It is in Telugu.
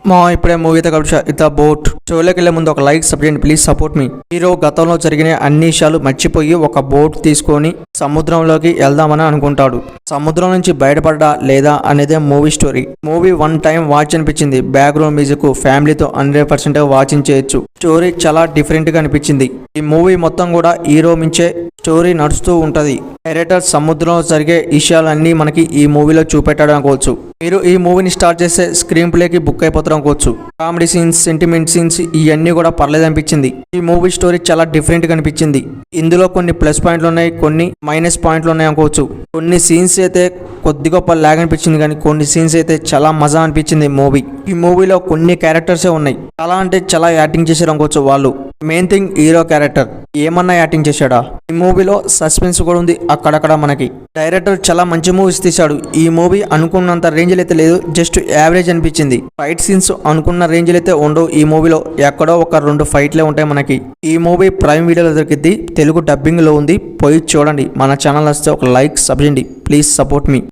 మా ఇప్పుడే మూవీ అయితే కలిసి ఇత బోట్ షోలోకి వెళ్లే ముందు ఒక like subject please support me. Hero గతంలో జరిగిన అన్ని విషయాలు మర్చిపోయి ఒక బోట్ తీసుకొని సముద్రంలోకి వెళ్దామని అనుకుంటాడు. సముద్రం నుంచి బయటపడ్డా లేదా అనేదే movie story. Movie one time watch అనిపించింది. బ్యాక్గ్రౌండ్ మ్యూజిక్ ఫ్యామిలీతో 100% వాచింగ్ చేయొచ్చు. స్టోరీ చాలా డిఫరెంట్ గా అనిపించింది. ఈ మూవీ మొత్తం కూడా హీరో మించే స్టోరీ నడుస్తూ ఉంటది. డైరెక్టర్ సముద్రంలో జరిగే విషయాలన్నీ మనకి ఈ మూవీలో చూపెట్టాడు అనుకోవచ్చు. మీరు ఈ మూవీని స్టార్ట్ చేస్తే స్క్రీన్ ప్లేకి బుక్ అయిపోతారు అనుకోవచ్చు. కామెడీ సీన్స్, సెంటిమెంట్ సీన్స్ ఇవన్నీ కూడా పర్లేదు అనిపించింది. ఈ మూవీ స్టోరీ చాలా డిఫరెంట్ గా అనిపించింది. ఇందులో కొన్ని ప్లస్ పాయింట్లు ఉన్నాయి, కొన్ని మైనస్ పాయింట్లు ఉన్నాయి అనుకోవచ్చు. కొన్ని సీన్స్ అయితే కొద్ది గొప్ప లాగ్ అనిపించింది, కానీ కొన్ని సీన్స్ అయితే చాలా మజా అనిపించింది మూవీ. ఈ మూవీలో కొన్ని క్యారెక్టర్సే ఉన్నాయి. చాలా అంటే చాలా యాక్టింగ్ చేశారు అనుకోవచ్చు వాళ్ళు. మెయిన్ థింగ్ హీరో క్యారెక్టర్ ఏమన్నా యాక్టింగ్ చేశాడా? ఈ మూవీలో సస్పెన్స్ కూడా ఉంది అక్కడక్కడ మనకి. డైరెక్టర్ చాలా మంచి మూవీస్ తీశాడు. ఈ మూవీ అనుకున్నంత రేంజ్ అయితే లేదు, జస్ట్ యావరేజ్ అనిపించింది. ఫైట్ సీన్స్ అనుకున్న రేంజ్ అయితే ఉండవు. ఈ మూవీలో ఎక్కడో ఒక 2 ఫైట్లే ఉంటాయి మనకి. ఈ మూవీ ప్రైమ్ వీడియోలో దొరికింది, తెలుగు డబ్బింగ్ లో ఉంది. పోయి చూడండి. మన ఛానల్ వస్తే ఒక like subject please support me.